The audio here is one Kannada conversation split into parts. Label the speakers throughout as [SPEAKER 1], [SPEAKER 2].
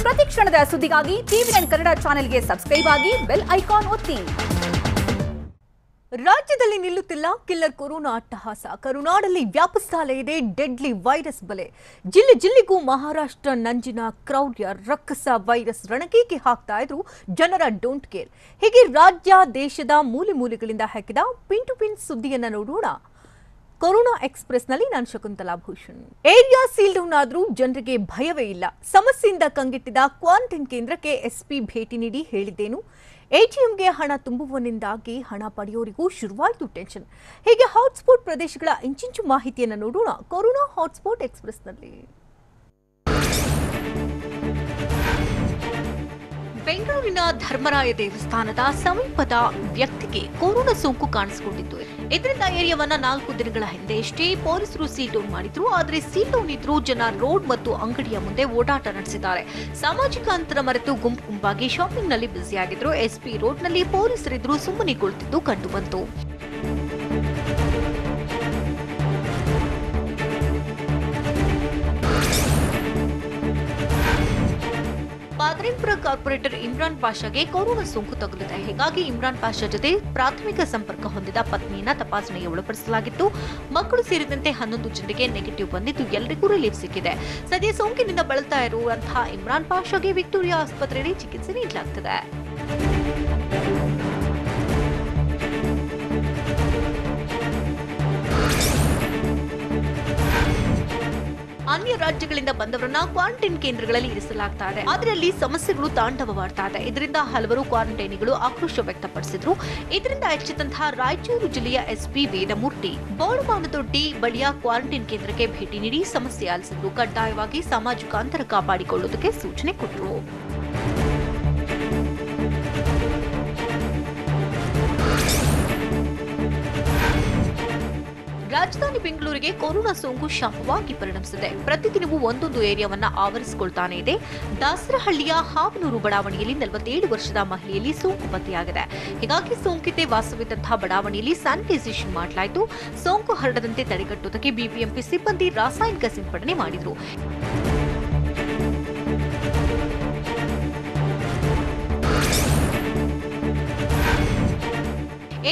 [SPEAKER 1] ಪ್ರತಿ ಕ್ಷಣದ ಸುದ್ದಿಗಾಗಿ ಟಿವಿ9 ಕನ್ನಡ ಚಾನೆಲ್ಗೆ ಸಬ್ಸ್ಕ್ರೈಬ್ ಆಗಿ ಬೆಲ್ ಐಕಾನ್ ಒತ್ತಿ.
[SPEAKER 2] ರಾಜ್ಯದಲ್ಲಿ ನಿಲ್ಲುತ್ತಿಲ್ಲ ಕಿಲ್ಲರ್ ಕೊರೋನಾ ಅಟ್ಟಹಾಸ. ಕರುನಾಡಲ್ಲಿ ವ್ಯಾಪಿಸ್ತಾ ಇದೆ ಡೆಡ್ಲಿ ವೈರಸ್ ಬಲೆ. ಜಿಲ್ಲೆಗೂ ಮಹಾರಾಷ್ಟ್ರ ನಂಜಿನ ಕ್ರೌರ್ಯ ರಕ್ಕಸ ವೈರಸ್ ರಣಕೇಕೆ ಹಾಕ್ತಾ ಇದ್ರು ಜನರ ಡೋಂಟ್ ಕೇರ್. ಹೀಗೆ ರಾಜ್ಯ ದೇಶದ ಮೂಲೆ ಮೂಲೆಗಳಿಂದ ಹಾಕಿದ ಪಿನ್ ಟು ಪಿನ್ ಸುದ್ದಿಯನ್ನ ನೋಡೋಣ. ಕೊರೋನಾ ಎಕ್ಸ್‌ಪ್ರೆಸ್‌ನಲ್ಲಿ ನಾನು Shakuntala Bhushan. Area seal down ಆದ್ರೂ ಜನರಿಗೆ ಭಯವೇ ಇಲ್ಲ. ಸಮಸ್ಯೆಯಿಂದ ಕಂಗೆಟ್ಟಿದ್ದ ಕ್ವಾರಂಟೈನ್ ಕೇಂದ್ರಕ್ಕೆ ಎಸ್ಪಿ ಭೇಟಿ ನೀಡಿ ಹೇಳಿದ್ದೇನು, ಎಟಿಎಂಗೆ ಹಣ ತುಂಬುವನಿಂದಾಗಿ ಹಣ ಪಡೆಯೋರಿಗೂ ಶುರುವಾಯಿತು ಟೆನ್ಷನ್. ಹೀಗೆ ಹಾಟ್ಸ್ಪಾಟ್ ಪ್ರದೇಶಗಳ ಇಂಚಿಂಚು ಮಾಹಿತಿಯನ್ನು ನೋಡೋಣ ಕೊರೋನಾ ಹಾಟ್ಸ್ಪಾಟ್ ಎಕ್ಸ್‌ಪ್ರೆಸ್‌ನಲ್ಲಿ. ಬೆಂಗಳೂರಿನ ಧರ್ಮರಾಯ ದೇವಸ್ಥಾನದ ಸಮೀಪದ ವ್ಯಕ್ತಿಗೆ ಕೊರೋನಾ ಸೋಂಕು ಕಾಣಿಸಿಕೊಂಡಿತ್ತು. ಇದರಿಂದ ಏರಿಯಾವನ್ನ 4 ದಿನಗಳ ಹಿಂದೆಯಷ್ಟೇ ಪೊಲೀಸರು ಸೀಲ್ ಡೌನ್ ಮಾಡಿದ್ರು. ಆದರೆ ಸೀಲ್ ಡೌನ್ ಇದ್ರೂ ಜನ ರೋಡ್ ಮತ್ತು ಅಂಗಡಿಯ ಮುಂದೆ ಓಡಾಟ ನಡೆಸಿದ್ದಾರೆ. ಸಾಮಾಜಿಕ ಅಂತರ ಮರೆತು ಗುಂಪಾಗಿ ಶಾಪಿಂಗ್ ನಲ್ಲಿ ಬ್ಯುಸಿಯಾಗಿದ್ರು. ಎಸ್ಪಿ ರೋಡ್ನಲ್ಲಿ ಪೊಲೀಸರಿದ್ರು ಸುಮ್ಮನೆ ಕುಳಿತಿದ್ದು ಕಂಡು ಬಂತು. ಪಾದ್ರಿಂಪುರ ಕಾರ್ಪೊರೇಟರ್ ಇಮ್ರಾನ್ ಪಾಷಾಗೆ ಕೊರೋನಾ ಸೋಂಕು ತಗುಲಿದೆ. ಹೀಗಾಗಿ ಇಮ್ರಾನ್ ಪಾಷಾ ಜೊತೆ ಪ್ರಾಥಮಿಕ ಸಂಪರ್ಕ ಹೊಂದಿದ ಪತ್ನಿಯನ್ನ ತಪಾಸಣೆಗೆ ಒಳಪಡಿಸಲಾಗಿತ್ತು. ಮಕ್ಕಳು ಸೇರಿದಂತೆ 11 ಜನರಿಗೆ ನೆಗೆಟಿವ್ ಬಂದಿದ್ದು ಎಲ್ಲರಿಗೂ ರಿಲೀಫ್ ಸಿಕ್ಕಿದೆ. ಸದ್ಯ ಸೋಂಕಿನಿಂದ ಬಳಲ್ತಾ ಇರುವಂತಹ ಇಮ್ರಾನ್ ಪಾಷಾಗೆ ವಿಕ್ಟೋರಿಯಾ ಆಸ್ಪತ್ರೆಯಲ್ಲಿ ಚಿಕಿತ್ಸೆ ನೀಡಲಾಗುತ್ತಿದೆ. ಅನ್ಯ ರಾಜ್ಯಗಳಿಂದ ಬಂದವರನ್ನ ಕ್ವಾರಂಟೈನ್ ಕೇಂದ್ರಗಳಲ್ಲಿ ಇರಿಸಲಾಗ್ತಾ ಇದೆ. ಆದರೆ ಅಲ್ಲಿ ಸಮಸ್ಯೆಗಳು ತಾಂಡವವಾಡ್ತಾ ಇದೆ. ಇದರಿಂದ ಹಲವರು ಕ್ವಾರಂಟೈನಿಗಳು ಆಕ್ರೋಶ ವ್ಯಕ್ತಪಡಿಸಿದ್ರು. ಇದರಿಂದ ಎಚ್ಚೆತ್ತಂತಹ ರಾಯಚೂರು ಜಿಲ್ಲೆಯ ಎಸ್ಪಿ ವೇದಮೂರ್ತಿ ಬೋಳಮಾನದೊಡ್ಡಿ ಬಳಿಯ ಕ್ವಾರಂಟೈನ್ ಕೇಂದ್ರಕ್ಕೆ ಭೇಟಿ ನೀಡಿ ಸಮಸ್ಯೆ ಆಲಿಸಿದ್ರು. ಕಡ್ಡಾಯವಾಗಿ ಸಾಮಾಜಿಕ ಅಂತರ ಕಾಪಾಡಿಕೊಳ್ಳುವುದಕ್ಕೆ ಸೂಚನೆ ಕೊಟ್ಟರು. ರಾಜಧಾನಿ ಬೆಂಗಳೂರಿಗೆ ಕೊರೋನಾ ಸೋಂಕು ಶಾಪವಾಗಿ ಪರಿಣಮಿಸಿದೆ. ಪ್ರತಿದಿನವೂ ಒಂದೊಂದು ಏರಿಯಾವನ್ನ ಆವರಿಸಿಕೊಳ್ತಾನೆ ಇದೆ. ದಾಸರಹಳ್ಳಿಯ ಹಾವನೂರು ಬಡಾವಣೆಯಲ್ಲಿ 47 ವರ್ಷದ ಮಹಿಳೆಯಲ್ಲಿ ಸೋಂಕು ಪತ್ತೆಯಾಗಿದೆ. ಹೀಗಾಗಿ ಸೋಂಕಿತೆ ವಾಸವಿದ್ದಂತಹ ಬಡಾವಣೆಯಲ್ಲಿ ಸ್ಯಾನಿಟೈಸೇಷನ್ ಮಾಡಲಾಯಿತು. ಸೋಂಕು ಹರಡದಂತೆ ತಡೆಗಟ್ಟುವುದಕ್ಕೆ ಬಿಬಿಎಂಪಿ ಸಿಬ್ಬಂದಿ ರಾಸಾಯನಿಕ ಸಿಂಪಡಣೆ ಮಾಡಿದರು.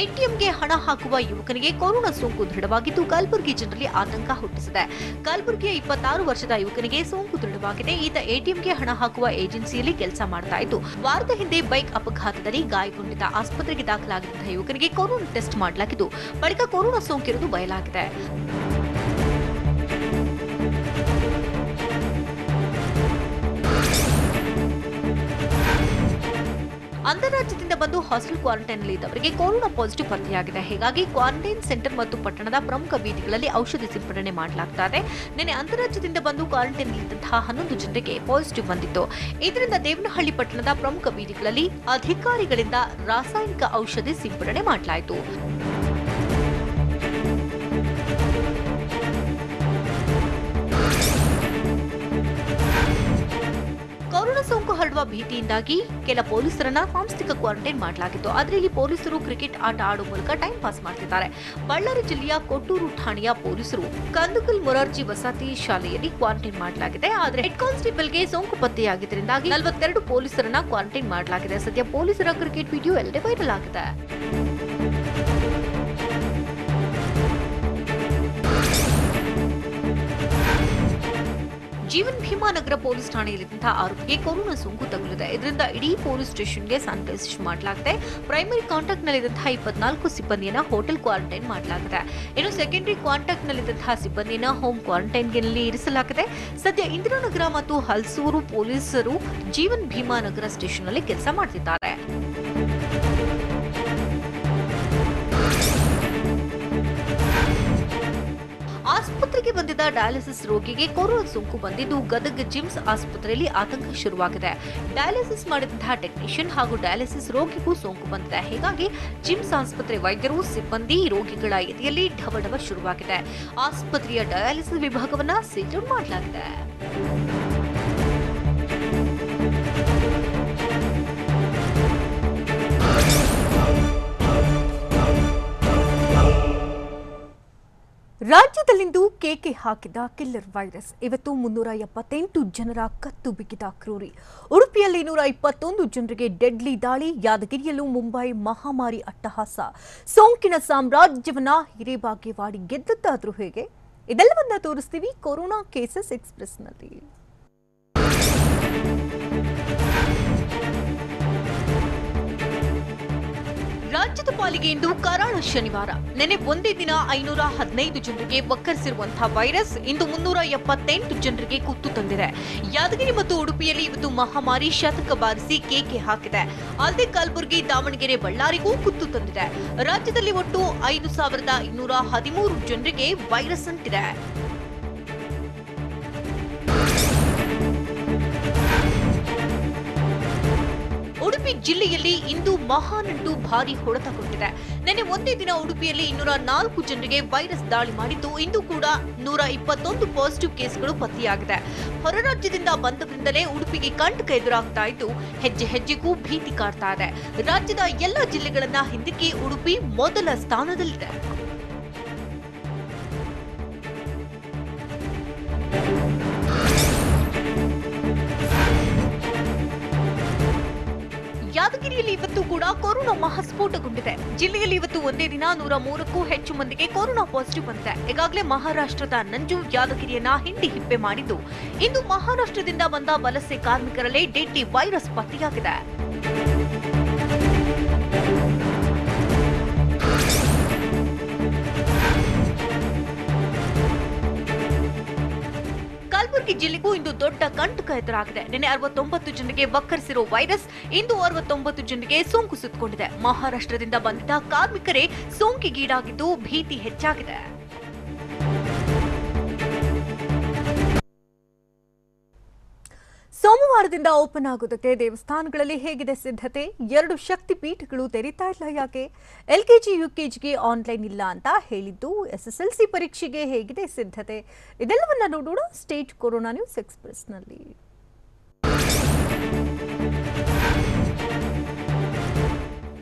[SPEAKER 2] ಎಟಿಎಂಗೆ ಹಣ ಹಾಕುವ ಯುವಕನಿಗೆ ಕೊರೋನಾ ಸೋಂಕು ದೃಢವಾಗಿದ್ದು ಕಲಬುರಗಿ ಜನರಲ್ಲಿ ಆತಂಕ ಹುಟ್ಟಿಸಿದೆ. ಕಲಬುರಗಿಯ 26 ವರ್ಷದ ಯುವಕನಿಗೆ ಸೋಂಕು ದೃಢವಾಗಿದೆ. ಈತ ಎಟಿಎಂಗೆ ಹಣ ಹಾಕುವ ಏಜೆನ್ಸಿಯಲ್ಲಿ ಕೆಲಸ ಮಾಡ್ತಾ ಇದ್ದು ವಾರದ ಹಿಂದೆ ಬೈಕ್ ಅಪಘಾತದಲ್ಲಿ ಗಾಯಗೊಂಡಿದ್ದ. ಆಸ್ಪತ್ರೆಗೆ ದಾಖಲಾಗಿದ್ದ ಯುವಕನಿಗೆ ಕೊರೋನಾ ಟೆಸ್ಟ್ ಮಾಡಲಾಗಿದ್ದು ಬಳಿಕ ಕೊರೋನಾ ಸೋಂಕಿರುವುದು ಬಯಲಾಗಿದೆ. ಅಂತರಾಜ್ಯದಿಂದ ಬಂದು ಹಾಸ್ಟೆಲ್ ಕ್ವಾರಂಟೈನ್ನಲ್ಲಿ ಇದ್ದವರಿಗೆ ಕೊರೋನಾ ಪಾಸಿಟಿವ್ ಪತ್ತೆಯಾಗಿದೆ. ಹೀಗಾಗಿ ಕ್ವಾರಂಟೈನ್ ಸೆಂಟರ್ ಮತ್ತು ಪಟ್ಟಣದ ಪ್ರಮುಖ ಬೀದಿಗಳಲ್ಲಿ ಔಷಧಿ ಸಿಂಪಡಣೆ ಮಾಡಲಾಗ್ತಾ ಇದೆ. ನಿನ್ನೆ ಅಂತರಾಜ್ಯದಿಂದ ಬಂದು ಕ್ವಾರಂಟೈನ್ನಲ್ಲಿದ್ದಂತಹ 11 ಜನರಿಗೆ ಪಾಸಿಟಿವ್ ಬಂದಿತ್ತು. ಇದರಿಂದ ದೇವನಹಳ್ಳಿ ಪಟ್ಟಣದ ಪ್ರಮುಖ ಬೀದಿಗಳಲ್ಲಿ ಅಧಿಕಾರಿಗಳಿಂದ ರಾಸಾಯನಿಕ ಔಷಧಿ ಸಿಂಪಡಣೆ ಮಾಡಲಾಯಿತು. ಕೊರೋನಾ ಸೋಂಕು ಹರಡುವ ಭೀತಿಯಿಂದಾಗಿ ಕೆಲ ಪೊಲೀಸರನ್ನ ಸಾಂಸ್ಥಿಕ ಕ್ವಾರಂಟೈನ್ ಮಾಡಲಾಗಿತ್ತು. ಆದರೆ ಇಲ್ಲಿ ಪೊಲೀಸರು ಕ್ರಿಕೆಟ್ ಆಟ ಆಡುವ ಮೂಲಕ ಟೈಮ್ ಪಾಸ್ ಮಾಡ್ತಿದ್ದಾರೆ. ಬಳ್ಳಾರಿ ಜಿಲ್ಲೆಯ ಕೊಟ್ಟೂರು ಠಾಣೆಯ ಪೊಲೀಸರು ಕಂದುಕಲ್ ಮೊರಾರ್ಜಿ ವಸತಿ ಶಾಲೆಯಲ್ಲಿ ಕ್ವಾರಂಟೈನ್ ಮಾಡಲಾಗಿದೆ. ಆದರೆ ಹೆಡ್ ಕಾನ್ಸ್ಟೇಬಲ್ಗೆ ಸೋಂಕು ಪತ್ತೆಯಾಗಿದ್ದರಿಂದಾಗಿ 42 ಪೊಲೀಸರನ್ನ ಕ್ವಾರಂಟೈನ್ ಮಾಡಲಾಗಿದೆ. ಸದ್ಯ ಪೊಲೀಸರ ಕ್ರಿಕೆಟ್ ವಿಡಿಯೋ ಎಲ್ಲೆಡೆ ವೈರಲ್ ಆಗಿದೆ. ಜೀವನ್ ಭೀಮಾನಗರ ಪೊಲೀಸ್ ಠಾಣೆಯಲ್ಲಿದ್ದಂತಹ ಆರೋಪಿಗೆ ಕೊರೋನಾ ಸೋಂಕು ತಗುಲಿದೆ. ಇದರಿಂದ ಇಡೀ ಪೊಲೀಸ್ ಸ್ಟೇಷನ್ಗೆ ಸ್ಯಾನಿಟೈಸೇಷನ್ ಮಾಡಲಾಗಿದೆ. ಪ್ರೈಮರಿ ಕಾಂಟ್ಯಾಕ್ಟ್ ನಲ್ಲಿದ್ದಂತಹ 24 ಸಿಬ್ಬಂದಿಯನ್ನ ಹೋಟೆಲ್ ಕ್ವಾರಂಟೈನ್ ಮಾಡಲಾಗಿದೆ. ಇನ್ನು ಸೆಕೆಂಡರಿ ಕಾಂಟ್ಯಾಕ್ಟ್ ನಲ್ಲಿದ್ದಂತಹ ಸಿಬ್ಬಂದಿಯನ್ನ ಹೋಮ್ ಕ್ವಾರಂಟೈನ್ನಲ್ಲಿ ಇರಿಸಲಾಗಿದೆ. ಸದ್ಯ ಇಂದಿರಾನಗರ ಮತ್ತು ಹಲ್ಸೂರು ಪೊಲೀಸರು ಜೀವನ್ ಭೀಮಾನಗರ ಸ್ಟೇಷನ್ನಲ್ಲಿ ಕೆಲಸ ಮಾಡ್ತಿದ್ದಾರೆ. ಆಸ್ಪತ್ರೆಗೆ ಬಂದಿದ್ದ ಡಯಾಲಿಸಿಸ್ ರೋಗಿಗೆ ಕೊರೋನಾ ಸೋಂಕು ಬಂದಿದ್ದು ಗದಗ ಜಿಮ್ಸ್ ಆಸ್ಪತ್ರೆಯಲ್ಲಿ ಆತಂಕ ಶುರುವಾಗಿದೆ. ಡಯಾಲಿಸಿಸ್ ಮಾಡಿದಂತಹ ಟೆಕ್ನಿಷಿಯನ್ ಹಾಗೂ ಡಯಾಲಿಸಿಸ್ ರೋಗಿಗೂ ಸೋಂಕು ಬಂದಿದೆ. ಹೀಗಾಗಿ ಜಿಮ್ಸ್ ಆಸ್ಪತ್ರೆ ವೈದ್ಯರು ಸಿಬ್ಬಂದಿ ರೋಗಿಗಳ ಎದೆಯಲ್ಲಿ ಢವಢವ ಶುರುವಾಗಿದೆ. ಆಸ್ಪತ್ರೆಯ ಡಯಾಲಿಸಿಸ್ ವಿಭಾಗವನ್ನ ಸೀಲ್ ಡೌನ್ ಮಾಡಲಾಗಿದೆ. ರಾಜ್ಯದಲ್ಲಿಂದು ಕೇಕೆ ಹಾಕಿದ ಕಿಲ್ಲರ್ ವೈರಸ್. ಇವತ್ತು 378 ಜನರ ಕತ್ತು ಬಿಗಿದ ಕ್ರೂರಿ. ಉಡುಪಿಯಲ್ಲಿ 121 ಜನರಿಗೆ ಡೆಡ್ಲಿ ದಾಳಿ. ಯಾದಗಿರಿಯಲ್ಲೂ ಮುಂಬೈ ಮಹಾಮಾರಿ ಅಟ್ಟಹಾಸ. ಸೋಂಕಿನ ಸಾಮ್ರಾಜ್ಯವನ್ನ ಹಿರೇಬಾಗೇವಾಡಿ ಗೆದ್ದದ್ದಾದ್ರೂ ಹೇಗೆ? ಇದೆಲ್ಲವನ್ನ ತೋರಿಸ್ತೀವಿ ಕೊರೋನಾ ಕೇಸಸ್ ಎಕ್ಸ್‌ಪ್ರೆಸ್‌ನಲ್ಲಿ. ರಾಜ್ಯದ ಪಾಲಿಗೆ ಇಂದು ಕರಾಳ ಶನಿವಾರ. ನೆನೆ ಒಂದೇ ದಿನ 515 ಜನರಿಗೆ ವಕ್ಕರಿಸಿರುವಂತಹ ವೈರಸ್ ಇಂದು 378 ಜನರಿಗೆ ಕುತ್ತು ತಂದಿದೆ. ಯಾದಗಿರಿ ಮತ್ತು ಉಡುಪಿಯಲ್ಲಿ ಇವತ್ತು ಮಹಾಮಾರಿ ಶತಕ ಬಾರಿಸಿ ಕೇಕೆ ಹಾಕಿದೆ. ಅಲ್ಲದೆ ಕಲಬುರಗಿ, ದಾವಣಗೆರೆ, ಬಳ್ಳಾರಿಗೂ ಕುತ್ತು ತಂದಿದೆ. ರಾಜ್ಯದಲ್ಲಿ ಒಟ್ಟು 5213 ಜನರಿಗೆ ವೈರಸ್ ಅಂಟಿದೆ. ಉಡುಪಿ ಜಿಲ್ಲೆಯಲ್ಲಿ ಇಂದು ಮಹಾನಂಟು ಭಾರಿ ಹೊಡೆತ ಕೊಟ್ಟಿದೆ. ನೆನೆ ಒಂದೇ ದಿನ ಉಡುಪಿಯಲ್ಲಿ 204 ಜನರಿಗೆ ವೈರಸ್ ದಾಳಿ ಮಾಡಿದ್ದು, ಇಂದು ಕೂಡ 121 ಪಾಸಿಟಿವ್ ಕೇಸ್ಗಳು ಪತ್ತೆಯಾಗಿದೆ. ಹೊರ ರಾಜ್ಯದಿಂದ ಬಂದವರಿಂದಲೇ ಉಡುಪಿಗೆ ಕಂಟಕ ಎದುರಾಗ್ತಾ ಇದ್ದು, ಹೆಜ್ಜೆ ಹೆಜ್ಜೆಗೂ ಭೀತಿ ಕಾಡ್ತಾ ಇದೆ. ರಾಜ್ಯದ ಎಲ್ಲ ಜಿಲ್ಲೆಗಳನ್ನ ಹಿಂದಿಕ್ಕಿ ಉಡುಪಿ ಮೊದಲ ಸ್ಥಾನದಲ್ಲಿದೆ. ಯಾದಗಿರಿಯಲ್ಲಿ ಇವತ್ತು ಕೂಡ ಕೊರೋನಾ ಮಹಾಸ್ಫೋಟಗೊಂಡಿದೆ. ಜಿಲ್ಲೆಯಲ್ಲಿ ಇವತ್ತು ಒಂದೇ ದಿನ 103ಕ್ಕೂ ಹೆಚ್ಚು ಮಂದಿಗೆ ಕೊರೋನಾ ಪಾಸಿಟಿವ್ ಬಂದಿದೆ. ಈಗಾಗಲೇ ಮಹಾರಾಷ್ಟ್ರದ ನಂಜು ಯಾದಗಿರಿಯನ್ನ ಹಿಂಡಿ ಹಿಪ್ಪೆ ಮಾಡಿದ್ದು, ಇಂದು ಮಹಾರಾಷ್ಟ್ರದಿಂದ ಬಂದ ವಲಸೆ ಕಾರ್ಮಿಕರಲ್ಲೇ ಡೆಡ್ಲಿ ವೈರಸ್ ಪತ್ತೆಯಾಗಿದೆ. ಕಲಬುರಗಿ ಜಿಲ್ಲೆಗೂ ಇಂದು ದೊಡ್ಡ ಕಂಟಕ ಎದುರಾಗಿದೆ. ನಿನ್ನೆ 69 ಜನರಿಗೆ ವಕ್ಕರಿಸಿರೋ ವೈರಸ್ ಇಂದು 69 ಜನರಿಗೆ ಸೋಂಕು ಸುತ್ತಕೊಂಡಿದೆ. ಮಹಾರಾಷ್ಟ್ರದಿಂದ ಬಂದಿದ್ದ ಕಾರ್ಮಿಕರೇ ಸೋಂಕಿಗೀಡಾಗಿದ್ದು ಭೀತಿ ಹೆಚ್ಚಾಗಿದೆ. ಸೋಮವಾರದಿಂದ ಓಪನ್ ಆಗೋದಕ್ಕೆ ದೇವಸ್ಥಾನಗಳಲ್ಲಿ ಹೇಗಿದೆ ಸಿದ್ಧತೆ? 2 ಶಕ್ತಿ ಪೀಠಗಳು ತೆರೀತಾ ಇಲ್ಲ ಯಾಕೆ? LKG UKGಗೆ ಆನ್ಲೈನ್ ಇಲ್ಲ ಅಂತ ಹೇಳಿದ್ದು, SSLC ಪರೀಕ್ಷೆಗೆ ಹೇಗಿದೆ ಸಿದ್ಧತೆ? ಇದೆಲ್ಲವನ್ನ ನೋಡೋಣ ಸ್ಟೇಟ್ ಕೊರೋನಾ ನ್ಯೂಸ್ ಎಕ್ಸ್‌ಪ್ರೆಸ್‌ನಲ್ಲಿ.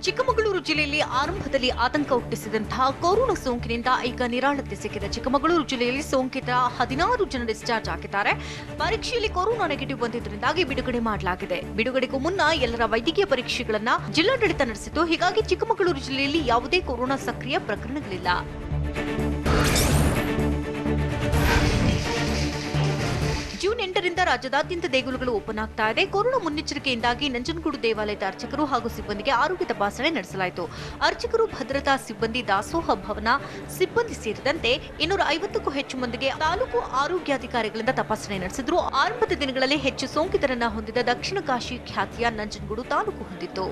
[SPEAKER 2] ಚಿಕ್ಕಮಗಳೂರು ಜಿಲ್ಲೆಯಲ್ಲಿ ಆರಂಭದಲ್ಲಿ ಆತಂಕ ಹುಟ್ಟಿಸಿದಂತಹ ಕೊರೋನಾ ಸೋಂಕಿನಿಂದ ಈಗ ನಿರಾಳತೆ ಸಿಕ್ಕಿದೆ. ಚಿಕ್ಕಮಗಳೂರು ಜಿಲ್ಲೆಯಲ್ಲಿ ಸೋಂಕಿತ 16 ಜನ ಡಿಸ್ಚಾರ್ಜ್ ಆಗಿದ್ದಾರೆ. ಪರೀಕ್ಷೆಯಲ್ಲಿ ಕೊರೋನಾ ನೆಗೆಟಿವ್ ಬಂದಿದ್ದರಿಂದಾಗಿ ಬಿಡುಗಡೆ ಮಾಡಲಾಗಿದೆ. ಬಿಡುಗಡೆಗೂ ಮುನ್ನ ಎಲ್ಲರ ವೈದ್ಯಕೀಯ ಪರೀಕ್ಷೆಗಳನ್ನ ಜಿಲ್ಲಾಡಳಿತ ನಡೆಸಿದ್ದು, ಹೀಗಾಗಿ ಚಿಕ್ಕಮಗಳೂರು ಜಿಲ್ಲೆಯಲ್ಲಿ ಯಾವುದೇ ಕೊರೋನಾ ಸಕ್ರಿಯ ಪ್ರಕರಣಗಳಿಲ್ಲ. ಜೂನ್ 8ರಿಂದ ರಾಜ್ಯದಾದ್ಯಂತ ದೇಗುಲಗಳು ಓಪನ್ ಆಗ್ತಾ ಇದೆ. ಕೊರೋನಾ ಮುನ್ನೆಚ್ಚರಿಕೆಯಿಂದಾಗಿ ನಂಜನಗೂಡು ದೇವಾಲಯದ ಅರ್ಚಕರು ಹಾಗೂ ಸಿಬ್ಬಂದಿಗೆ ಆರೋಗ್ಯ ತಪಾಸಣೆ ನಡೆಸಲಾಯಿತು. ಅರ್ಚಕರು, ಭದ್ರತಾ ಸಿಬ್ಬಂದಿ, ದಾಸೋಹ ಭವನ ಸಿಬ್ಬಂದಿ ಸೇರಿದಂತೆ 250ಕ್ಕೂ ಹೆಚ್ಚು ಮಂದಿಗೆ ತಾಲೂಕು ಆರೋಗ್ಯಾಧಿಕಾರಿಗಳಿಂದ ತಪಾಸಣೆ ನಡೆಸಿದ್ರು. ಆರಂಭದ ದಿನಗಳಲ್ಲಿ ಹೆಚ್ಚು ಸೋಂಕಿತರನ್ನ ಹೊಂದಿದ ದಕ್ಷಿಣ ಕಾಶಿ ಖ್ಯಾತಿಯ ನಂಜನಗೂಡು ತಾಲೂಕು ಹೊಂದಿತ್ತು.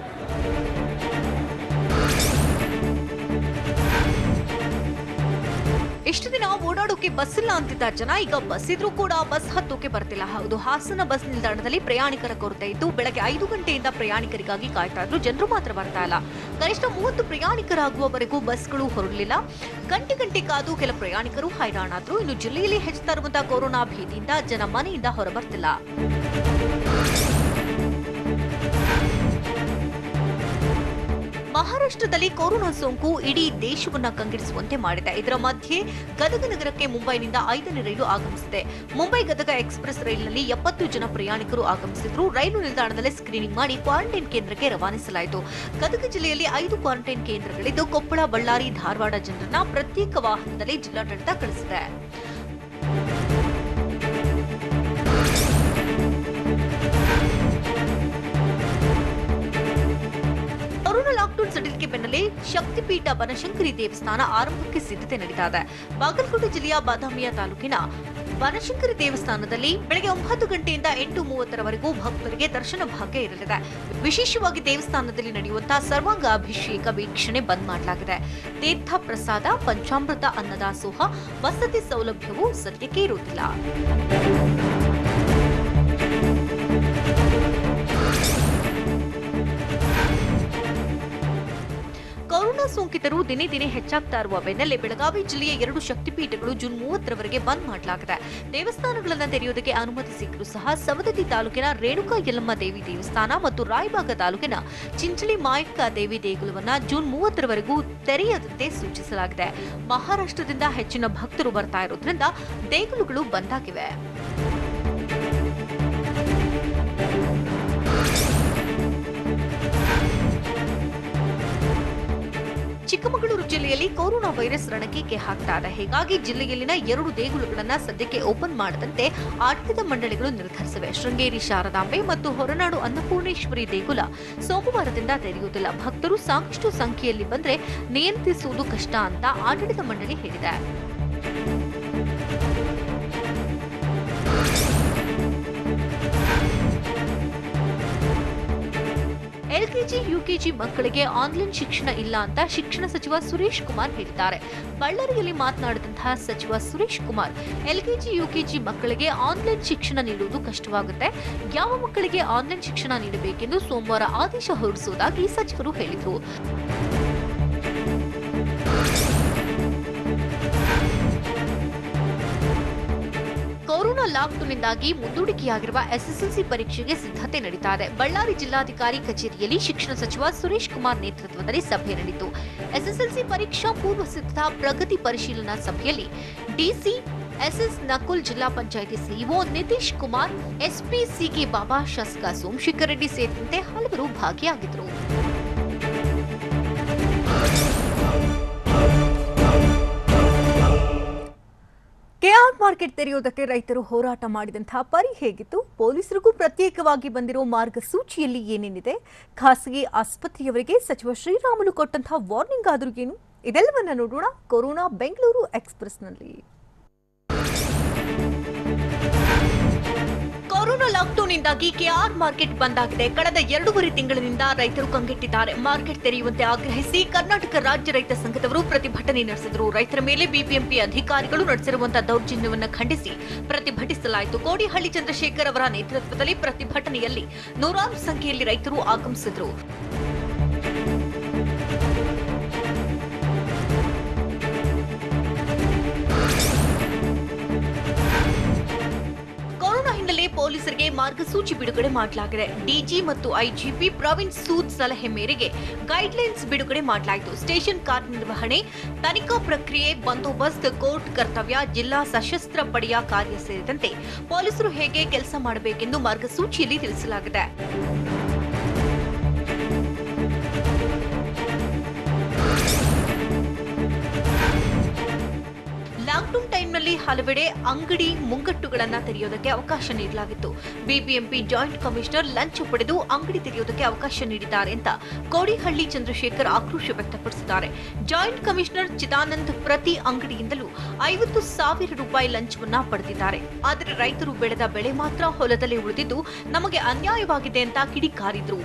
[SPEAKER 2] ಇಷ್ಟು ದಿನ ಓಡಾಡೋಕೆ ಬಸ್ ಇಲ್ಲ ಅಂತಿದ್ದ ಜನ ಈಗ ಬಸ್ ಇದ್ರೂ ಕೂಡ ಬಸ್ ಹತ್ತೋಕೆ ಬರ್ತಿಲ್ಲ. ಹೌದು, ಹಾಸನ ಬಸ್ ನಿಲ್ದಾಣದಲ್ಲಿ ಪ್ರಯಾಣಿಕರ ಕೊರತೆ ಇದ್ದು, ಬೆಳಗ್ಗೆ 5 ಗಂಟೆಯಿಂದ ಪ್ರಯಾಣಿಕರಿಗಾಗಿ ಕಾಯ್ತಾ ಇದ್ರು. ಜನರು ಮಾತ್ರ ಬರ್ತಾ ಇಲ್ಲ. ಕನಿಷ್ಠ 30 ಪ್ರಯಾಣಿಕರಾಗುವವರೆಗೂ ಬಸ್ಗಳು ಹೊರಡಲಿಲ್ಲ. ಗಂಟೆ ಕಾದು ಕೆಲ ಪ್ರಯಾಣಿಕರು ಹೈರಾಣಾದ್ರು. ಇನ್ನು ಜಿಲ್ಲೆಯಲ್ಲಿ ಹೆಚ್ಚುತ್ತಾ ಇರುವಂತಹ ಕೊರೋನಾ ಭೀತಿಯಿಂದ ಜನ ಮನೆಯಿಂದ ಹೊರಬರ್ತಿಲ್ಲ. ಮಹಾರಾಷ್ಟ್ರದಲ್ಲಿ ಕೊರೋನಾ ಸೋಂಕು ಇಡೀ ದೇಶವನ್ನ ಕಂಗೆಡಿಸುವಂತೆ ಮಾಡಿದೆ. ಇದರ ಮಧ್ಯೆ ಗದಗ ನಗರಕ್ಕೆ ಮುಂಬೈನಿಂದ 5ನೇ ರೈಲು ಆಗಮಿಸಿದೆ. ಮುಂಬೈ ಗದಗ ಎಕ್ಸ್‌ಪ್ರೆಸ್ ರೈಲಿನಲ್ಲಿ 70 ಜನ ಪ್ರಯಾಣಿಕರು ಆಗಮಿಸಿದ್ರು. ರೈಲು ನಿಲ್ದಾಣದಲ್ಲಿ ಸ್ಕ್ರೀನಿಂಗ್ ಮಾಡಿ ಕ್ವಾರಂಟೈನ್ ಕೇಂದ್ರಕ್ಕೆ ರವಾನಿಸಲಾಯಿತು. ಗದಗ ಜಿಲ್ಲೆಯಲ್ಲಿ 5 ಕ್ವಾರಂಟೈನ್ ಕೇಂದ್ರಗಳಿದ್ದು, ಕೊಪ್ಪಳ, ಬಳ್ಳಾರಿ, ಧಾರವಾಡ ಜನರನ್ನ ಪ್ರತ್ಯೇಕ ವಾಹನದಲ್ಲಿ ಜಿಲ್ಲಾಡಳಿತ ಕಳಿಸಿದೆ. ಲಾಕ್ಡೌನ್ ಸಡಿಲಿಕೆ ಬೆನ್ನಲ್ಲೇ ಶಕ್ತಿಪೀಠ ಬನಶಂಕರಿ ದೇವಸ್ಥಾನ ಆರಂಭಕ್ಕೆ ಸಿದ್ಧತೆ ನಡೀತಾ ಇದೆ. ಬಾಗಲಕೋಟೆ ಜಿಲ್ಲೆಯ ಬಾದಾಮಿಯ ತಾಲೂಕಿನ ಬನಶಂಕರಿ ದೇವಸ್ಥಾನದಲ್ಲಿ ಬೆಳಗ್ಗೆ 9 ಗಂಟೆಯಿಂದ 8:30ರವರೆಗೂ ಭಕ್ತರಿಗೆ ದರ್ಶನ ಭಾಗ್ಯ ಇರಲಿದೆ. ವಿಶೇಷವಾಗಿ ದೇವಸ್ಥಾನದಲ್ಲಿ ನಡೆಯುವಂತಹ ಸರ್ವಾಂಗ ಅಭಿಷೇಕ ವೀಕ್ಷಣೆ ಬಂದ್ ಮಾಡಲಾಗಿದೆ. ತೀರ್ಥ ಪ್ರಸಾದ, ಪಂಚಾಮೃತ, ಅನ್ನದಾಸೋಹ, ವಸತಿ ಸೌಲಭ್ಯವೂ ಸದ್ಯಕ್ಕೆ ಇರುವುದಿಲ್ಲ. ಕೊರೋನಾ ಸೋಂಕಿನ ಸೋಂಕಿತರು ದಿನೇ ದಿನೇ ಹೆಚ್ಚಾಗ್ತಾ ಇರುವ ಬೆನ್ನಲ್ಲೇ ಬೆಳಗಾವಿ ಜಿಲ್ಲೆಯ 2 ಶಕ್ತಿಪೀಠಗಳು ಜೂನ್ 30ರವರೆಗೆ ಬಂದ್ ಮಾಡಲಾಗಿದೆ. ದೇವಸ್ಥಾನಗಳನ್ನು ತೆರೆಯುವುದಕ್ಕೆ ಅನುಮತಿ ಸಿಕ್ಕರೂ ಸಹ ಸವದತ್ತಿ ತಾಲೂಕಿನ ರೇಣುಕಾ ಯಲ್ಲಮ್ಮ ದೇವಿ ದೇವಸ್ಥಾನ ಮತ್ತು ರಾಯಬಾಗ ತಾಲೂಕಿನ ಚಿಂಚಲಿ ಮಾಯಕ್ಕ ದೇವಿ ದೇಗುಲವನ್ನ ಜೂನ್ 30ರವರೆಗೂ ತೆರೆಯದಂತೆ ಸೂಚಿಸಲಾಗಿದೆ. ಮಹಾರಾಷ್ಟ್ರದಿಂದ ಹೆಚ್ಚಿನ ಭಕ್ತರು ಬರ್ತಾ ಇರೋದ್ರಿಂದ ದೇಗುಲಗಳು ಬಂದ್ ಆಗಿವೆ. ಚಿಕ್ಕಮಗಳೂರು ಜಿಲ್ಲೆಯಲ್ಲಿ ಕೊರೋನಾ ವೈರಸ್ ರಣಕೀಕೆ ಹಾಕ್ತಾ ಇದೆ. ಹೀಗಾಗಿ ಜಿಲ್ಲೆಯಲ್ಲಿನ 2 ದೇಗುಲಗಳನ್ನು ಸದ್ಯಕ್ಕೆ ಓಪನ್ ಮಾಡದಂತೆ ಆಡಳಿತ ಮಂಡಳಿಗಳು ನಿರ್ಧರಿಸಿವೆ. ಶೃಂಗೇರಿ ಶಾರದಾಂಬೆ ಮತ್ತು ಹೊರನಾಡು ಅನ್ನಪೂರ್ಣೇಶ್ವರಿ ದೇಗುಲ ಸೋಮವಾರದಿಂದ ತೆರೆಯುವುದಿಲ್ಲ. ಭಕ್ತರು ಸಾಕಷ್ಟು ಸಂಖ್ಯೆಯಲ್ಲಿ ಬಂದರೆ ನಿಯಂತ್ರಿಸುವುದು ಕಷ್ಟ ಅಂತ ಆಡಳಿತ ಮಂಡಳಿ ಹೇಳಿದೆ. ಎಲ್ಕೆಜಿ, ಯುಕೆಜಿ ಮಕ್ಕಳಿಗೆ ಆನ್ಲೈನ್ ಶಿಕ್ಷಣ ಇಲ್ಲ ಅಂತ ಶಿಕ್ಷಣ ಸಚಿವ ಸುರೇಶ್ ಕುಮಾರ್ ಹೇಳಿದ್ದಾರೆ. ಬಳ್ಳಾರಿಯಲ್ಲಿ ಮಾತನಾಡಿದಂತಹ ಸಚಿವ ಸುರೇಶ್ ಕುಮಾರ್, ಎಲ್ಕೆಜಿ, ಯುಕೆಜಿ ಮಕ್ಕಳಿಗೆ ಆನ್ಲೈನ್ ಶಿಕ್ಷಣ ನೀಡುವುದು ಕಷ್ಟವಾಗುತ್ತೆ. ಯಾವ ಮಕ್ಕಳಿಗೆ ಆನ್ಲೈನ್ ಶಿಕ್ಷಣ ನೀಡಬೇಕೆಂದು ಸೋಮವಾರ ಆದೇಶ ಹೊರಡಿಸುವುದಾಗಿ ಸಚಿವರು ಹೇಳಿದರು. ಕೊರೋನಾ ಲಾಕ್ಡೌನ್ನಿಂದಾಗಿ ಮುಂದೂಡಿಕೆಯಾಗಿರುವ ಎಸ್ಎಸ್ಎಲ್ಸಿ ಪರೀಕ್ಷೆಗೆ ಸಿದ್ಧತೆ ನಡೀತಾ ಇದೆ. ಬಳ್ಳಾರಿ ಜಿಲ್ಲಾಧಿಕಾರಿ ಕಚೇರಿಯಲ್ಲಿ ಶಿಕ್ಷಣ ಸಚಿವ ಸುರೇಶ್ ಕುಮಾರ್ ನೇತೃತ್ವದಲ್ಲಿ ಸಭೆ ನಡೆಯಿತು. ಎಸ್ಎಸ್ಎಲ್ಸಿ ಪರೀಕ್ಷಾ ಪೂರ್ವ ಸಿದ್ಧತಾ ಪ್ರಗತಿ ಪರಿಶೀಲನಾ ಸಭೆಯಲ್ಲಿ ಡಿಸಿ ಎಸ್ಎಸ್ ನಕುಲ್, ಜಿಲ್ಲಾ panchayat CEO Nitish Kumar, SP CK Baba, ಶಾಸಕ ಸೋಮಶೇಖರ್ ರೆಡ್ಡಿ ಸೇರಿದಂತೆ ಹಲವರು ಭಾಗಿಯಾಗಿದ್ದರು. ಕೆಆರ್ ಮಾರ್ಕೆಟ್ ತೆರೆಯುವುದಕ್ಕೆ ರೈತರು ಹೋರಾಟ ಮಾಡಿದಂತಹ ಪರಿ ಹೇಗಿತ್ತು? ಪೊಲೀಸರಿಗೂ ಪ್ರತ್ಯೇಕವಾಗಿ ಬಂದಿರೋ ಮಾರ್ಗಸೂಚಿಯಲ್ಲಿ ಏನೇನಿದೆ? ಖಾಸಗಿ ಆಸ್ಪತ್ರೆಯವರಿಗೆ ಸಚಿವ ಶ್ರೀರಾಮುಲು ಕೊಟ್ಟಂತಹ ವಾರ್ನಿಂಗ್ ಆದರೂ ಏನು? ಇದೆಲ್ಲವನ್ನ ನೋಡೋಣ ಕೊರೋನಾ ಬೆಂಗಳೂರು ಎಕ್ಸ್‌ಪ್ರೆಸ್‌ನಲ್ಲಿ. ಕೊರೋನಾ ಲಾಕ್ಡೌನ್ನಿಂದಾಗಿ ಕೆಆರ್ ಮಾರ್ಕೆಟ್ ಬಂದ್ ಆಗಿದೆ. ಕಳೆದ 2.5 ತಿಂಗಳಿನಿಂದ ರೈತರು ಕಂಗೆಟ್ಟಿದ್ದಾರೆ. ಮಾರ್ಕೆಟ್ ತೆರೆಯುವಂತೆ ಆಗ್ರಹಿಸಿ ಕರ್ನಾಟಕ ರಾಜ್ಯ ರೈತ ಸಂಘದವರು ಪ್ರತಿಭಟನೆ ನಡೆಸಿದರು. ರೈತರ ಮೇಲೆ ಬಿಬಿಎಂಪಿ ಅಧಿಕಾರಿಗಳು ನಡೆಸಿರುವಂತಹ ದೌರ್ಜನ್ಯವನ್ನು ಖಂಡಿಸಿ ಪ್ರತಿಭಟಿಸಲಾಯಿತು. ಕೋಡಿಹಳ್ಳಿ ಚಂದ್ರಶೇಖರ್ ಅವರ ನೇತೃತ್ವದಲ್ಲಿ ಪ್ರತಿಭಟನೆಯಲ್ಲಿ ನೂರಾರು ಸಂಖ್ಯೆಯಲ್ಲಿ ರೈತರು ಆಗಮಿಸಿದರು. ಪೊಲೀಸರಿಗೆ ಮಾರ್ಗಸೂಚಿ ಬಿಡುಗಡೆ ಮಾಡಲಾಗಿದೆ. ಡಿಜಿ ಮತ್ತು ಐಜಿಪಿ ಪ್ರವೀಣ್ ಸೂದ್ ಸಲಹೆ ಮೇರೆಗೆ ಗೈಡ್ಲೈನ್ಸ್ ಬಿಡುಗಡೆ ಮಾಡಲಾಯಿತು. ಸ್ಟೇಷನ್ ಕಾರ್ಯನಿರ್ವಹಣೆ, ತನಿಖಾ ಪ್ರಕ್ರಿಯೆ, ಬಂದೋಬಸ್ತ್, ಕೋರ್ಟ್ ಕರ್ತವ್ಯ, ಜಿಲ್ಲಾ ಸಶಸ್ತ್ರ ಪಡೆಯ ಕಾರ್ಯ ಸೇರಿದಂತೆ ಪೊಲೀಸರು ಹೇಗೆ ಕೆಲಸ ಮಾಡಬೇಕೆಂದು ಮಾರ್ಗಸೂಚಿಯಲ್ಲಿ ತಿಳಿಸಲಾಗಿದೆ. ಲಾಕ್ಡೌನ್ ಟೈಮ್ನಲ್ಲಿ ಹಲವೆಡೆ ಅಂಗಡಿ ಮುಂಗಟ್ಟುಗಳನ್ನು ತೆರೆಯೋದಕ್ಕೆ ಅವಕಾಶ ನೀಡಲಾಗಿತ್ತು. ಬಿಬಿಎಂಪಿ ಜಾಯಿಂಟ್ ಕಮಿಷನರ್ ಲಂಚ ಪಡೆದು ಅಂಗಡಿ ತೆರೆಯೋದಕ್ಕೆ ಅವಕಾಶ ನೀಡಿದ್ದಾರೆ ಅಂತ ಕೋಡಿಹಳ್ಳಿ ಚಂದ್ರಶೇಖರ್ ಆಕ್ರೋಶ ವ್ಯಕ್ತಪಡಿಸಿದ್ದಾರೆ. ಜಾಯಿಂಟ್ ಕಮಿಷನರ್ ಚಿದಾನಂದ್ ಪ್ರತಿ ಅಂಗಡಿಯಿಂದಲೂ 50,000 ರೂಪಾಯಿ ಲಂಚವನ್ನ ಪಡೆದಿದ್ದಾರೆ. ಆದರೆ ರೈತರು ಬೆಳೆದ ಬೆಳೆ ಮಾತ್ರ ಹೊಲದಲ್ಲಿ ಉಳಿದಿದ್ದು ನಮಗೆ ಅನ್ಯಾಯವಾಗಿದೆ ಅಂತ ಕಿಡಿಕಾರಿದ್ರು.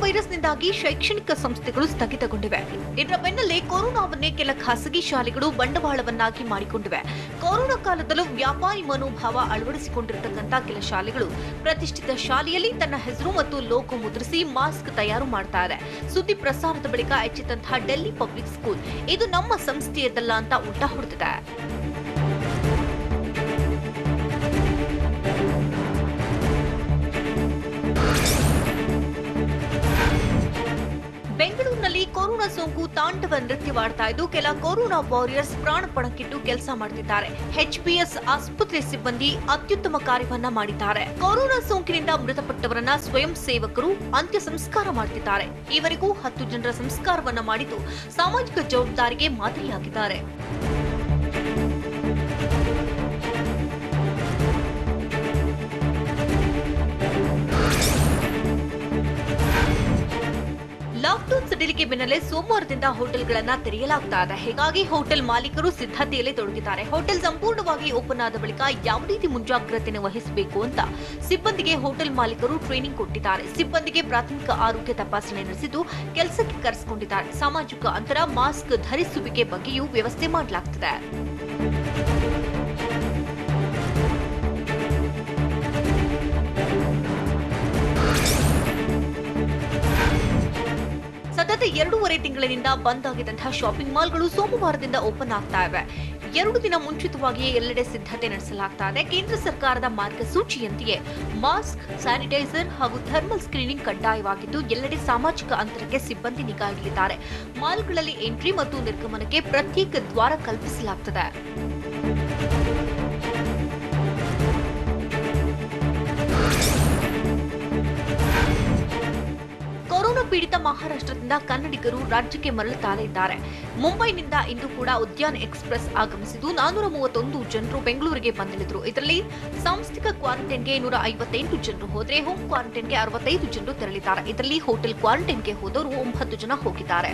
[SPEAKER 2] ವೈರಸ್ನಿಂದಾಗಿ ಶೈಕ್ಷಣಿಕ ಸಂಸ್ಥೆಗಳು ಸ್ಥಗಿತಗೊಂಡಿವೆ. ಇದರ ಬೆನ್ನಲ್ಲೇ ಕೊರೋನಾವನ್ನೇ ಕೆಲ ಖಾಸಗಿ ಶಾಲೆಗಳು ಬಂಡವಾಳವನ್ನಾಗಿ ಮಾಡಿಕೊಂಡಿವೆ. ಕೊರೋನಾ ಕಾಲದಲ್ಲೂ ವ್ಯಾಪಾರಿ ಮನೋಭಾವ ಅಳವಡಿಸಿಕೊಂಡಿರತಕ್ಕಂಥ ಕೆಲ ಶಾಲೆಗಳು ಪ್ರತಿಷ್ಠಿತ ಶಾಲೆಯಲ್ಲಿ ತನ್ನ ಹೆಸರು ಮತ್ತು ಲೋಗೋ ಮುದ್ರಿಸಿ ಮಾಸ್ಕ್ ತಯಾರು ಮಾಡ್ತಾ ಇದೆ. ಸುದ್ದಿ ಪ್ರಸಾರದ ಬಳಿಕ ಎಚ್ಚೆತ್ತಂತಹ ಡೆಲ್ಲಿ ಪಬ್ಲಿಕ್ ಸ್ಕೂಲ್ ಇದು ನಮ್ಮ ಸಂಸ್ಥೆಯದಲ್ಲ ಅಂತ ಉಲ್ಟಾ ಹೊಡೆದಿದೆ. ಬೆಂಗಳೂರಿನಲ್ಲಿ ಕೊರೋನಾ ಸೋಂಕು ತಾಂಡವ ನೃತ್ಯವಾಡ್ತಾ ಇದ್ದು ಕೆಲ ಕೊರೋನಾ ವಾರಿಯರ್ಸ್ ಪ್ರಾಣಪಣಕ್ಕಿಟ್ಟು ಕೆಲಸ ಮಾಡುತ್ತಿದ್ದಾರೆ. ಎಚ್ಪಿಎಸ್ ಆಸ್ಪತ್ರೆ ಸಿಬ್ಬಂದಿ ಅತ್ಯುತ್ತಮ ಕಾರ್ಯವನ್ನ ಮಾಡಿದ್ದಾರೆ. ಕೊರೋನಾ ಸೋಂಕಿನಿಂದ ಮೃತಪಟ್ಟವರನ್ನ ಸ್ವಯಂ ಸೇವಕರು ಅಂತ್ಯ ಸಂಸ್ಕಾರ ಮಾಡುತ್ತಿದ್ದಾರೆ. ಇವರಿಗೂ 10 ಜನರ ಸಂಸ್ಕಾರವನ್ನ ಮಾಡಿದ್ದು ಸಾಮಾಜಿಕ ಜವಾಬ್ದಾರಿಗೆ ಮಾದರಿಯಾಗಿದ್ದಾರೆ. ಲಾಕ್ಡೌನ್ ಸಡಿಲಿಕೆ ಬೆನ್ನಲ್ಲೇ ಸೋಮವಾರದಿಂದ ಹೋಟೆಲ್ಗಳನ್ನ ತೆರೆಯಲಾಗ್ತಾ ಇದೆ. ಹೀಗಾಗಿ ಹೋಟೆಲ್ ಮಾಲೀಕರು ಸಿದ್ಧತೆಯಲ್ಲಿ ತೊಡಗಿದ್ದಾರೆ. ಹೋಟೆಲ್ ಸಂಪೂರ್ಣವಾಗಿ ಓಪನ್ ಆದ ಬಳಿಕ ಯಾವ ರೀತಿ ಮುಂಜಾಗ್ರತೆಯನ್ನು ವಹಿಸಬೇಕು ಅಂತ ಸಿಬ್ಬಂದಿಗೆ ಹೋಟೆಲ್ ಮಾಲೀಕರು ಟ್ರೈನಿಂಗ್ ಕೊಟ್ಟಿದ್ದಾರೆ. ಸಿಬ್ಬಂದಿಗೆ ಪ್ರಾಥಮಿಕ ಆರೋಗ್ಯ ತಪಾಸಣೆ ನಡೆಸಿದ್ದು ಕೆಲಸಕ್ಕೆ ಕರೆಸಿಕೊಂಡಿದ್ದಾರೆ. ಸಾಮಾಜಿಕ ಅಂತರ, ಮಾಸ್ಕ್ ಧರಿಸುವಿಕೆ ಬಗ್ಗೆಯೂ ವ್ಯವಸ್ಥೆ ಮಾಡಲಾಗುತ್ತಿದೆ. ಕಳೆದ 2.5 ತಿಂಗಳಿನಿಂದ ಬಂದ್ ಆಗಿದ್ದಂತಹ ಶಾಪಿಂಗ್ ಮಾಲ್ಗಳು ಸೋಮವಾರದಿಂದ ಓಪನ್ ಆಗ್ತಾ ಇವೆ. 2 ದಿನ ಮುಂಚಿತವಾಗಿಯೇ ಎಲ್ಲೆಡೆ ಸಿದ್ಧತೆ ನಡೆಸಲಾಗ್ತಾ ಇದೆ. ಕೇಂದ್ರ ಸರ್ಕಾರದ ಮಾರ್ಗಸೂಚಿಯಂತೆಯೇ ಮಾಸ್ಕ್, ಸ್ಯಾನಿಟೈಸರ್ ಹಾಗೂ ಥರ್ಮಲ್ ಸ್ಕ್ರೀನಿಂಗ್ ಕಡ್ಡಾಯವಾಗಿದ್ದು ಎಲ್ಲೆಡೆ ಸಾಮಾಜಿಕ ಅಂತರಕ್ಕೆ ಸಿಬ್ಬಂದಿ ನಿಗಾ ಇಡಲಿದ್ದಾರೆ. ಮಾಲ್ಗಳಲ್ಲಿ ಎಂಟ್ರಿ ಮತ್ತು ನಿರ್ಗಮನಕ್ಕೆ ಪ್ರತ್ಯೇಕ ದ್ವಾರ ಕಲ್ಪಿಸಲಾಗುತ್ತದೆ. ಕೊರೋನಾ ಪೀಡಿತ ಮಹಾರಾಷ್ಟ್ರದಿಂದ ಕನ್ನಡಿಗರು ರಾಜ್ಯಕ್ಕೆ ಮರಳುತ್ತಾರೆ ಇದ್ದಾರೆ. ಮುಂಬೈನಿಂದ ಇಂದು ಕೂಡ ಉದ್ಯಾನ್ ಎಕ್ಸ್‌ಪ್ರೆಸ್ ಆಗಮಿಸಿದ್ದು 431 ಜನರು ಬೆಂಗಳೂರಿಗೆ ಬಂದಿಳಿದರು. ಇದರಲ್ಲಿ ಸಾಂಸ್ಥಿಕ ಕ್ವಾರಂಟೈನ್ಗೆ 158 ಜನರು ಹೋದರೆ ಹೋಮ್ ಕ್ವಾರಂಟೈನ್ಗೆ 65 ಜನರು ತೆರಳಿದ್ದಾರೆ. ಇದರಲ್ಲಿ ಹೋಟೆಲ್ ಕ್ವಾರಂಟೈನ್ಗೆ ಹೋದವರು 9 ಜನ ಹೋಗಿದ್ದಾರೆ.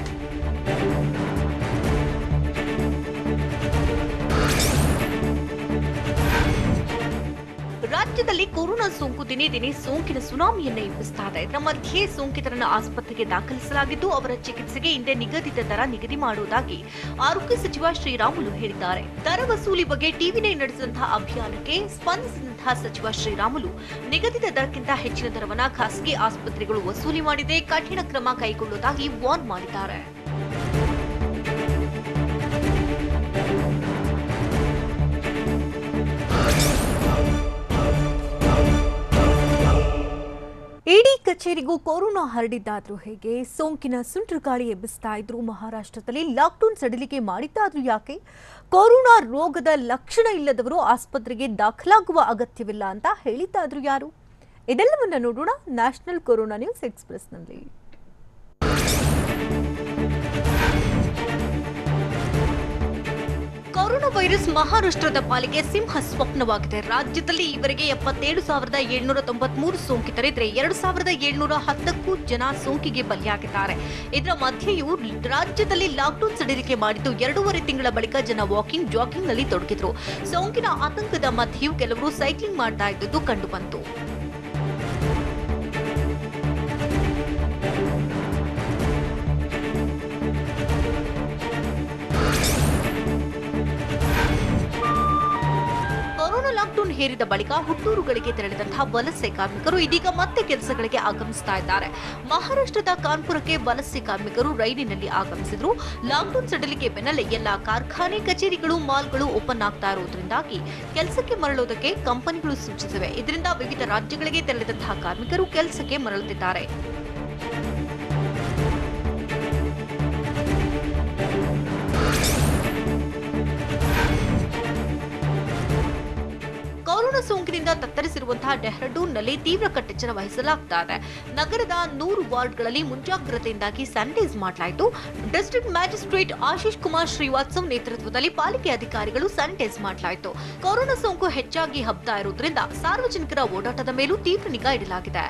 [SPEAKER 2] ರಾಜ್ಯದಲ್ಲಿ ಕೊರೋನಾ ಸೋಂಕು ದಿನೇ ದಿನೇ ಸೋಂಕಿನ ಸುನಾಮಿಯನ್ನೇ ಎಬ್ಬಿಸ್ತಾ ಇದೆ. ಇದರ ಮಧ್ಯೆ ಸೋಂಕಿತರನ್ನು ಆಸ್ಪತ್ರೆಗೆ ದಾಖಲಿಸಲಾಗಿದ್ದು ಅವರ ಚಿಕಿತ್ಸೆಗೆ ಹಿಂದೆ ನಿಗದಿತ ದರ ನಿಗದಿ ಮಾಡುವುದಾಗಿ ಆರೋಗ್ಯ ಸಚಿವ ಶ್ರೀರಾಮುಲು ಹೇಳಿದ್ದಾರೆ. ದರ ವಸೂಲಿ ಬಗ್ಗೆ ಟಿವಿ9 ನಡೆಸಿದಂತಹ ಅಭಿಯಾನಕ್ಕೆ ಸ್ಪಂದಿಸಿದಂತಹ ಸಚಿವ ಶ್ರೀರಾಮುಲು ನಿಗದಿತ ದರಕ್ಕಿಂತ ಹೆಚ್ಚಿನ ದರವನ್ನು ಖಾಸಗಿ ಆಸ್ಪತ್ರೆಗಳು ವಸೂಲಿ ಮಾಡಿದೆ, ಕಠಿಣ ಕ್ರಮ ಕೈಗೊಳ್ಳುವುದಾಗಿ ವಾರ್ನ್ ಮಾಡಿದ್ದಾರೆ. ಇಡಿ ಕಚೇರಿಗೂ ಕೊರೋನಾ ಹರಡಿದ್ದಾದ್ರೂ ಹೇಗೆ? ಸೋಂಕಿನ ಸುಂಟರಗಾಳಿ ಎಬ್ಬಿಸ್ತಾ ಇದ್ರು ಮಹಾರಾಷ್ಟ್ರದಲ್ಲಿ ಲಾಕ್ಡೌನ್ ಸಡಿಲಿಕೆ ಮಾಡಿದ್ದಾದ್ರೂ ಯಾಕೆ? ಕೊರೋನಾ ರೋಗದ ಲಕ್ಷಣ ಇಲ್ಲದವರು ಆಸ್ಪತ್ರೆಗೆ ದಾಖಲಾಗುವ ಅಗತ್ಯವಿಲ್ಲ ಅಂತ ಹೇಳಿದ್ದಾದ್ರೂ ಯಾರು? ಇದೆಲ್ಲವನ್ನ ನೋಡೋಣ ನ್ಯಾಷನಲ್ ಕೊರೋನಾ ನ್ಯೂಸ್ ಎಕ್ಸ್‌ಪ್ರೆಸ್‌ನಲ್ಲಿ. ಕೊರೋನಾ ವೈರಸ್ ಮಹಾರಾಷ್ಟ್ರದ ಪಾಲಿಗೆ ಸಿಂಹ ಸ್ವಪ್ನವಾಗಿದೆ. ರಾಜ್ಯದಲ್ಲಿ ಈವರೆಗೆ 77,793 ಸೋಂಕಿತರಿದ್ರೆ 2,710ಕ್ಕೂ ಜನ ಸೋಂಕಿಗೆ ಬಲಿಯಾಗಿದ್ದಾರೆ. ಇದರ ಮಧ್ಯೆಯೂ ರಾಜ್ಯದಲ್ಲಿ ಲಾಕ್ಡೌನ್ ಸಡಿಲಿಕೆ ಮಾಡಿದ್ದು 2.5 ತಿಂಗಳ ಬಳಿಕ ಜನ ವಾಕಿಂಗ್, ಜಾಗಿಂಗ್ನಲ್ಲಿ ತೊಡಗಿದ್ರು. ಸೋಂಕಿನ ಆತಂಕದ ಮಧ್ಯೆಯೂ ಕೆಲವರು ಸೈಕ್ಲಿಂಗ್ ಮಾಡ್ತಾ ಇದ್ದದ್ದು ಕಂಡುಬಂತು. ಲಾಕ್ಡೌನ್ ಹೇರಿದ ಬಳಿಕ ಹುಟ್ಟೂರುಗಳಿಗೆ ತೆರಳಿದಂತಹ ವಲಸೆ ಕಾರ್ಮಿಕರು ಇದೀಗ ಮತ್ತೆ ಕೆಲಸಗಳಿಗೆ ಆಗಮಿಸ್ತಾ ಇದ್ದಾರೆ. ಮಹಾರಾಷ್ಟ್ರದ ಕಾನ್ಪುರಕ್ಕೆ ವಲಸೆ ಕಾರ್ಮಿಕರು ರೈಲಿನಲ್ಲಿ ಆಗಮಿಸಿದ್ರು. ಲಾಕ್ಡೌನ್ ಸಡಿಲಿಕೆ ಬೆನ್ನಲ್ಲೇ ಎಲ್ಲಾ ಕಾರ್ಖಾನೆ, ಕಚೇರಿಗಳು, ಮಾಲ್ಗಳು ಓಪನ್ ಆಗ್ತಾ ಇರುವುದರಿಂದಾಗಿ ಕೆಲಸಕ್ಕೆ ಮರಳುವುದಕ್ಕೆ ಕಂಪನಿಗಳು ಸೂಚಿಸಿವೆ. ಇದರಿಂದ ವಿವಿಧ ರಾಜ್ಯಗಳಿಗೆ ತೆರಳಿದಂತಹ ಕಾರ್ಮಿಕರು ಕೆಲಸಕ್ಕೆ ಮರಳುತ್ತಿದ್ದಾರೆ. ಕೊರೋನಾ ಸೋಂಕಿನಿಂದ ತತ್ತರಿಸಿರುವಂತಹ ಡೆಹ್ರಾಡೂನ್ನಲ್ಲಿ ತೀವ್ರ ಕಟ್ಟೆಚ್ಚರ ವಹಿಸಲಾಗ್ತಾ ಇದೆ. ನಗರದ 100 ವಾರ್ಡ್ಗಳಲ್ಲಿ ಮುಂಜಾಗ್ರತೆಯಿಂದಾಗಿ ಸ್ಯಾನಿಟೈಸ್ ಮಾಡಲಾಯಿತು. ಡಿಸ್ಟ್ರಿಕ್ಟ್ ಮ್ಯಾಜಿಸ್ಟ್ರೇಟ್ ಆಶೀಶ್ ಕುಮಾರ್ ಶ್ರೀವಾತ್ಸವ್ ನೇತೃತ್ವದಲ್ಲಿ ಪಾಲಿಕೆ ಅಧಿಕಾರಿಗಳು ಸ್ಯಾನಿಟೈಸ್ ಮಾಡಲಾಯಿತು. ಕೊರೋನಾ ಸೋಂಕು ಹೆಚ್ಚಾಗಿ ಹಬ್ತಾ ಇರುವುದರಿಂದ ಸಾರ್ವಜನಿಕರ ಓಡಾಟದ ಮೇಲೂ ತೀವ್ರ ನಿಗಾ ಇಡಲಾಗಿದೆ.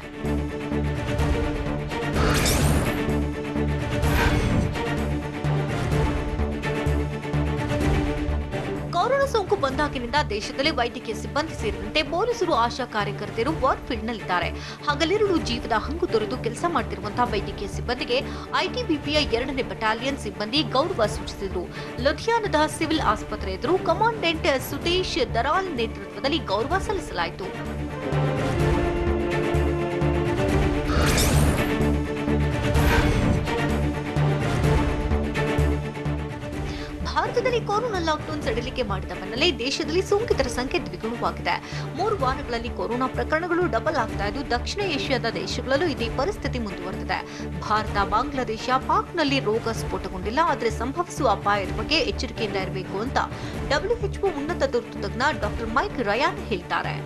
[SPEAKER 2] ಕೊರೋನಾ ಸೋಂಕು ಬಂದಾಗಿನಿಂದ ದೇಶದಲ್ಲಿ ವೈದ್ಯಕೀಯ ಸಿಬ್ಬಂದಿ ಸೇರಿದಂತೆ ಪೊಲೀಸರು, ಆಶಾ ಕಾರ್ಯಕರ್ತೆಯರು ವಾರ್ ಫೀಲ್ಡ್ನಲ್ಲಿದ್ದಾರೆ. ಹಗಲಿರುಳು ಜೀವದ ಹಂಗು ತೊರೆದು ಕೆಲಸ ಮಾಡುತ್ತಿರುವಂತಹ ವೈದ್ಯಕೀಯ ಸಿಬ್ಬಂದಿಗೆ ಐಟಿಬಿಪಿಯ 2ನೇ ಬಟಾಲಿಯನ್ ಸಿಬ್ಬಂದಿ ಗೌರವ ಸೂಚಿಸಿದರು. ಲುಧಿಯಾನದ ಸಿವಿಲ್ ಆಸ್ಪತ್ರೆ ಎದುರು ಕಮಾಂಡೆಂಟ್ ಸುದೇಶ್ ದರಾಲ್ ನೇತೃತ್ವದಲ್ಲಿ ಗೌರವ ಸಲ್ಲಿಸಲಾಯಿತು. ಭಾರತದಲ್ಲಿ ಕೊರೋನಾ ಲಾಕ್ಡೌನ್ ಸಡಿಲಿಕೆ ಮಾಡಿದ ಬೆನ್ನಲ್ಲೇ ದೇಶದಲ್ಲಿ ಸೋಂಕಿತರ ಸಂಖ್ಯೆ ದ್ವಿಗುಣವಾಗಿದೆ. 3 ವಾರಗಳಲ್ಲಿ ಕೊರೋನಾ ಪ್ರಕರಣಗಳು ಡಬಲ್ ಆಗ್ತಾ ಇದ್ದು ದಕ್ಷಿಣ ಏಷ್ಯಾದ ದೇಶಗಳಲ್ಲೂ ಇದೇ ಪರಿಸ್ಥಿತಿ ಮುಂದುವರೆದಿದೆ. ಭಾರತ, ಬಾಂಗ್ಲಾದೇಶ, ಪಾಕ್ನಲ್ಲಿ ರೋಗ ಸ್ಫೋಟಗೊಂಡಿಲ್ಲ, ಆದರೆ ಸಂಭವಿಸುವ ಅಪಾಯದ ಬಗ್ಗೆ ಎಚ್ಚರಿಕೆಯಿಂದ ಇರಬೇಕು ಅಂತ WHO ಉನ್ನತ ತುರ್ತು ತಜ್ಞ ಡಾಕ್ಟರ್ ಮೈಕ್ ರಯಾನ್ ಹೇಳ್ತಾರೆ.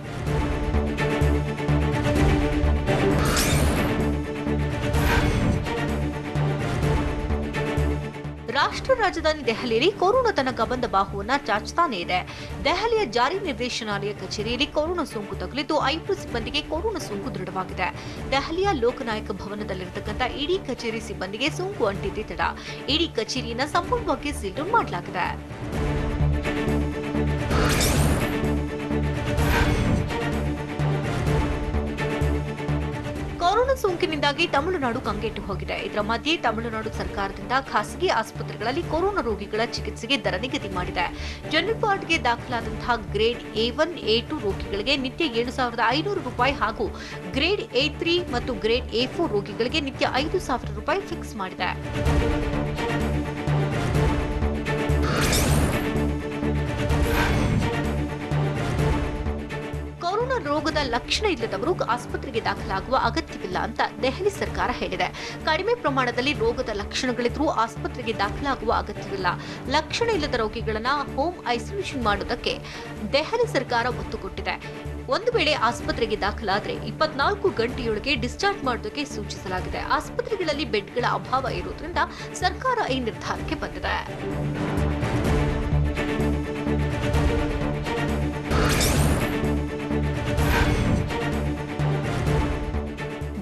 [SPEAKER 2] ರಾಷ್ಟ್ರ ರಾಜಧಾನಿ ದೆಹಲಿಯಲ್ಲಿ ಕೊರೋನಾ ತನ್ನ ಗಬಂದ ಬಾಹುವನ್ನ ಚಾಚ್ತಾನೇ ಇದೆ. ದೆಹಲಿಯ ಜಾರಿ ನಿರ್ದೇಶನಾಲಯ ಕಚೇರಿಯಲ್ಲಿ ಕೊರೋನಾ ಸೋಂಕು ತಗುಲಿದ್ದು 5 ಸಿಬ್ಬಂದಿಗೆ ಕೊರೋನಾ ಸೋಂಕು ದೃಢವಾಗಿದೆ. ದೆಹಲಿಯ ಲೋಕನಾಯಕ ಭವನದಲ್ಲಿರತಕ್ಕಂಥ ಇಡಿ ಕಚೇರಿ ಸಿಬ್ಬಂದಿಗೆ ಸೋಂಕು ಅಂಟಿದ್ದೇ ತಡ ಇಡಿ ಕಚೇರಿಯನ್ನ ಸಂಪೂರ್ಣವಾಗಿ ಸೀಲ್ ಡೌನ್ ಮಾಡಲಾಗಿದೆ. ಕೊರೋನಾ ಸೋಂಕಿನಿಂದಾಗಿ ತಮಿಳುನಾಡು ಕಂಗೆಟ್ಟು ಹೋಗಿದೆ. ಇದರ ಮಧ್ಯೆ ತಮಿಳುನಾಡು ಸರ್ಕಾರದಿಂದ ಖಾಸಗಿ ಆಸ್ಪತ್ರೆಗಳಲ್ಲಿ ಕೊರೋನಾ ರೋಗಿಗಳ ಚಿಕಿತ್ಸೆಗೆ ದರ ನಿಗದಿ ಮಾಡಿದೆ. ಜನರಲ್ ವಾರ್ಡ್ಗೆ ದಾಖಲಾದಂತಹ ಗ್ರೇಡ್ A1, A2 ರೋಗಿಗಳಿಗೆ ನಿತ್ಯ 7,500 ರೂಪಾಯಿ ಹಾಗೂ ಗ್ರೇಡ್ A3 ಮತ್ತು ಗ್ರೇಡ್ A4 ರೋಗಿಗಳಿಗೆ ನಿತ್ಯ 5,000 ರೂಪಾಯಿ ಫಿಕ್ಸ್ ಮಾಡಿದೆ. ಕೊರೋನಾ ರೋಗದ ಲಕ್ಷಣ ಇಲ್ಲದವರು ಆಸ್ಪತ್ರೆಗೆ ದಾಖಲಾಗುವ ಅಗತ್ಯವಿಲ್ಲ ಅಂತ ದೆಹಲಿ ಸರ್ಕಾರ ಹೇಳಿದೆ. ಕಡಿಮೆ ಪ್ರಮಾಣದಲ್ಲಿ ರೋಗದ ಲಕ್ಷಣಗಳಿದ್ರೂ ಆಸ್ಪತ್ರೆಗೆ ದಾಖಲಾಗುವ ಅಗತ್ಯವಿಲ್ಲ. ಲಕ್ಷಣ ಇಲ್ಲದ ರೋಗಿಗಳನ್ನ ಹೋಮ್ ಐಸೋಲೇಷನ್ ಮಾಡುವುದಕ್ಕೆ ದೆಹಲಿ ಸರ್ಕಾರ ಒತ್ತು ಕೊಟ್ಟಿದೆ. ಒಂದು ವೇಳೆ ಆಸ್ಪತ್ರೆಗೆ ದಾಖಲಾದರೆ 24 ಗಂಟೆಯೊಳಗೆ ಡಿಸ್ಚಾರ್ಜ್ ಮಾಡೋದಕ್ಕೆ ಸೂಚಿಸಲಾಗಿದೆ. ಆಸ್ಪತ್ರೆಗಳಲ್ಲಿ ಬೆಡ್ಗಳ ಅಭಾವ ಇರುವುದರಿಂದ ಸರ್ಕಾರ ಈ ನಿರ್ಧಾರಕ್ಕೆ ಬಂದಿದೆ.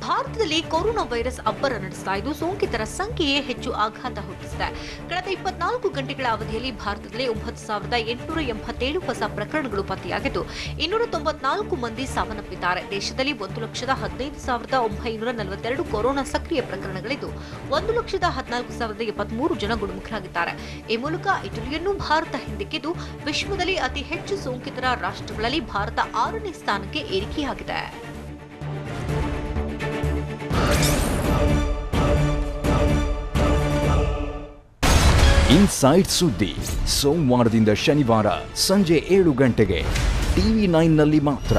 [SPEAKER 2] ಭಾರತದಲ್ಲಿ ಕೊರೋನಾ ವೈರಸ್ ಅಬ್ಬರ ನಡೆಸ್ತಾ ಇದ್ದು ಸೋಂಕಿತರ ಸಂಖ್ಯೆಯೇ ಹೆಚ್ಚು ಆಘಾತ ಹುಟ್ಟಿಸಿದೆ. ಕಳೆದ 24 ಗಂಟೆಗಳ ಅವಧಿಯಲ್ಲಿ ಭಾರತದಲ್ಲಿ 9,887 ಹೊಸ ಪ್ರಕರಣಗಳು ಪತ್ತೆಯಾಗಿದ್ದು 294 ಮಂದಿ ಸಾವನ್ನಪ್ಪಿದ್ದಾರೆ. ದೇಶದಲ್ಲಿ 1,15,942 ಕೊರೋನಾ ಸಕ್ರಿಯ ಪ್ರಕರಣಗಳಿದ್ದು 1,14,073 ಜನ ಗುಣಮುಖರಾಗಿದ್ದಾರೆ. ಈ ಮೂಲಕ ಇಟಲಿಯನ್ನು ಭಾರತ ಹಿಂದಿಕ್ಕಿದ್ದು ವಿಶ್ವದಲ್ಲಿ ಅತಿ ಹೆಚ್ಚು ಸೋಂಕಿತರ ರಾಷ್ಟ್ರಗಳಲ್ಲಿ ಭಾರತ 6ನೇ ಸ್ಥಾನಕ್ಕೆ ಏರಿಕೆಯಾಗಿದೆ.
[SPEAKER 3] ಇನ್ಸೈಡ್ ಸುದ್ದಿ ಸೋಮವಾರದಿಂದ ಶನಿವಾರ ಸಂಜೆ 7 ಗಂಟೆಗೆ TV9 ನಲ್ಲಿ ಮಾತ್ರ.